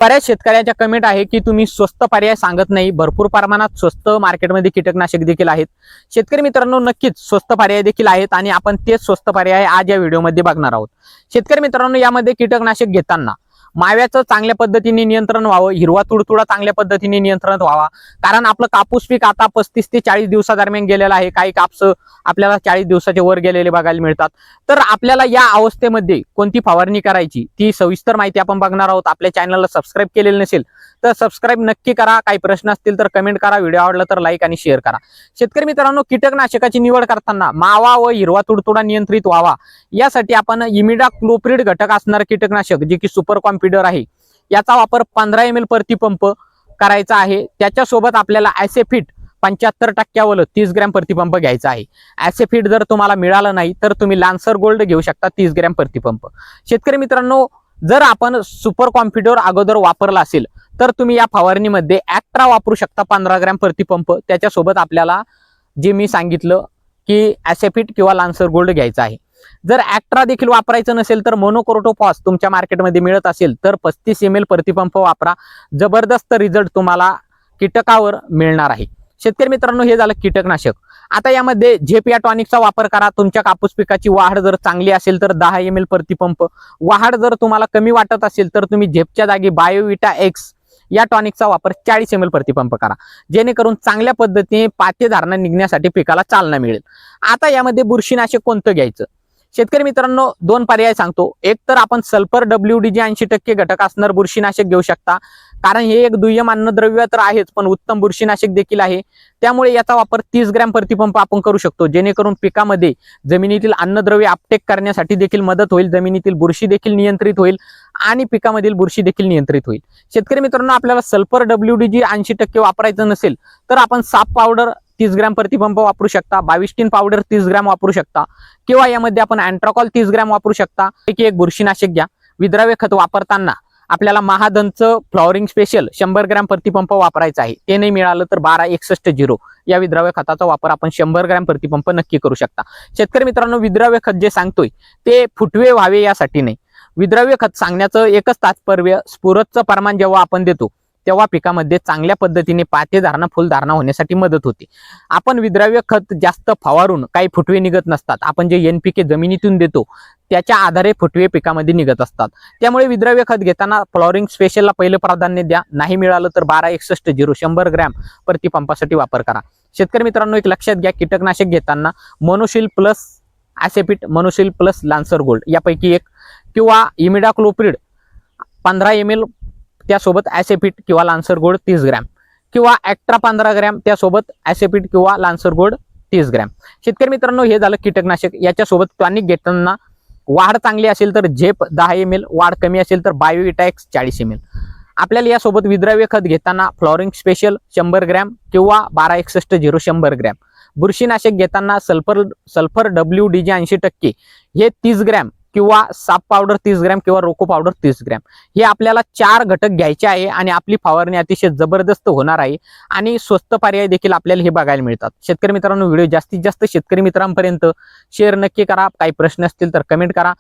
बऱ्याच शेतकऱ्यांच्या कमेंट आहे की तुम्ही स्वस्त पर्याय सांगत नाही, भरपूर प्रमाणात स्वस्त मार्केटमध्ये कीटकनाशक देखील आहेत। शेतकरी मित्रांनो, नक्कीच स्वस्त पर्याय देखील आहेत आणि आपण तेच स्वस्त पर्याय आज या व्हिडिओमध्ये बघणार आहोत। शेतकरी मित्रांनो, यामध्ये कीटकनाशक घेताना माव्याचं चांगल्या पद्धतीने नियंत्रण व्हावं, हिरवा तुडतुडा चांगल्या पद्धतीने नियंत्रण व्हावा। कारण आपलं कापूस पीक आता 35 ते 40 दिवसादरम्यान गेलेलं आहे। काही कापूस आपल्याला 40 दिवसाच्या वर गेलेले बघायला मिळतात। तर आपल्याला या अवस्थेमध्ये कोणती फवारणी करायची ती सविस्तर माहिती आपण बघणार आहोत। आपल्या चॅनलला सबस्क्राईब केलेलं नसेल तर सबस्क्राईब नक्की करा। काही प्रश्न असतील तर कमेंट करा, व्हिडिओ आवडला तर लाईक आणि शेअर करा। शेतकरी मित्रांनो, कीटकनाशकाची निवड करताना मावा व हिरवा तुडतुडा नियंत्रित व्हावा यासाठी आपण इमिडाक्लोप्रिड घटक असणारे कीटकनाशक जे की सुपर कॉम्प्युटर आहे याचा वापर 15 ml प्रति पंप करायचा आहे। त्याच्यासोबत आपल्याला ॲसेफिट 75% 30 ग्रॅम प्रति पंप घ्यायचा आहे। ॲसेफिट जर तुम्हाला मिळालं नाही तर तुम्ही लान्सर गोल्ड घेऊ शकता 30 ग्रॅम प्रति पंप। शेतकरी मित्रांनो, जर आपण सुपर कॉम्प्युटर अगोदर वापरला असेल तर तुम्ही या फवारणीमध्ये ॲक्ट्रा वापरू शकता 15 ग्रॅम प्रति पंप। त्याच्यासोबत आपल्याला जे मी सांगितलं की ॲसेफिट किंवा लान्सर गोल्ड घ्यायचा आहे। जर ॲक्ट्रा देखील वापरायचं नसेल तर मोनोक्रोटोफॉस तुमच्या मार्केटमध्ये मिळत असेल तर 35 ml प्रति पंप वापरा। जबरदस्त रिझल्ट तुम्हाला कीटकावर मिळणार आहे। शेतकरी मित्रांनो, हे झालं कीटकनाशक। आता यामध्ये झेप या टॉनिकचा वापर करा। तुमच्या कापूस पिकाची वाढ जर चांगली असेल तर 10 ml प्रति पंप, वाढ जर तुम्हाला कमी वाटत असेल तर तुम्ही झेपच्या जागी बायोविटा एक्स या टॉनिकचा वापर 40 ml प्रति पंप करा, जेणेकरून चांगल्या पद्धतीने पाते धारणा निघण्यासाठी पिकाला चालना मिळेल। आता यामध्ये बुरशीनाशक कोणतं घ्यायचं? शेतकरी मित्रांनो, दोन पर्याय सांगतो। एक तर आपण सल्फर WDG 80% घटक असणार बुरशीनाशक घेऊ शकता, कारण हे एक दुय्यम अन्नद्रव्य तर आहेच पण उत्तम बुरशीनाशक देखील आहे। त्यामुळे याचा वापर 30 ग्रॅम प्रति पंप आपण करू शकतो, जेणेकरून पिकामध्ये जमिनीतील अन्नद्रव्य अपटेक करण्यासाठी देखील मदत होईल, जमिनीतील बुरशी देखील नियंत्रित होईल आणि पिकामधील बुरशी देखील नियंत्रित होईल। शेतकरी मित्रांनो, आपल्याला सल्फर WDG 80% वापरायचं नसेल तर आपण साप पावडर 30 ग्रॅम प्रति पंप वापरू शकता, 22 पावडर 30 ग्रॅम वापरू शकता, किंवा यामध्ये आपण अँट्राकॉल 30 ग्रॅम वापरू शकता। एक बुरशीनाशक घ्या। विद्राव्य खत वापरताना आपल्याला महाधनचं फ्लॉवरिंग स्पेशल 100 ग्रॅम प्रति पंप वापरायचं आहे। ते नाही मिळालं तर 1261 या विद्राव्य खताचा वापर आपण 100 ग्रॅम प्रति पंप नक्की करू शकता। शेतकरी मित्रांनो, विद्राव्य खत जे सांगतोय ते फुटवे व्हावे यासाठी नाही। विद्राव्य खत सांगण्याचं एकच तात्पर्य, स्फुरदचं प्रमाण जेव्हा आपण देतो तेव्हा पिकामध्ये चांगल्या पद्धतीने पाते धारणा फुलधारणा होण्यासाठी मदत होते। आपण विद्राव्य खत जास्त फवारून काही फुटवे निघत नसतात। आपण जे NPK जमिनीतून देतो त्याच्या आधारे फुटवे पिकामध्ये निघत असतात। त्यामुळे विद्राव्य खत घेताना फ्लॉवरिंग स्पेशलला पहिलं प्राधान्य द्या। नाही मिळालं तर 1261 100 ग्रॅम प्रति पंपासाठी वापर करा। शेतकरी मित्रांनो, एक लक्षात घ्या, कीटकनाशक घेताना मोनोशिल प्लस ॲसेफिट, मोनोशिल प्लस लान्सर गोल्ड यापैकी एक, किंवा इमिडाक्लोप्रिड 15 ml त्यासोबत ॲसेफिट किंवा लान्सर गोल्ड 30 ग्रॅम, किंवा ॲक्ट्रा 15 ग्रॅम त्यासोबत ॲसेफिट किंवा लान्सर गोल्ड 30 ग्रॅम। शेतकरी मित्रांनो, हे झालं कीटकनाशक। याच्यासोबत टॉनिक घेताना वाढ चांगली असेल तर झेप 10 ml, वाढ कमी असेल तर बायोविटा एक्स 40 ml। आपल्याला यासोबत विद्राव्य खत घेताना फ्लॉवरिंग स्पेशल 100 ग्रॅम किंवा 1261 100 ग्रॅम। बुरशीनाशक घेताना सल्फर WDG 80% हे 30 ग्रॅम, किंवा साप पावडर 30 ग्रॅम किंवा रोको पावडर 30 ग्रॅम। हे आपल्याला 4 घटक घ्यायचे आहे आणि आपली फवारणी अतिशय जबरदस्त होणार आहे आणि स्वस्त पर्याय देखील आपल्याला हे बघायला मिळतात। शेतकरी मित्रांनो, व्हिडिओ जास्तीत जास्त शेतकरी मित्रांपर्यंत शेअर नक्की करा। काही प्रश्न असतील तर कमेंट करा।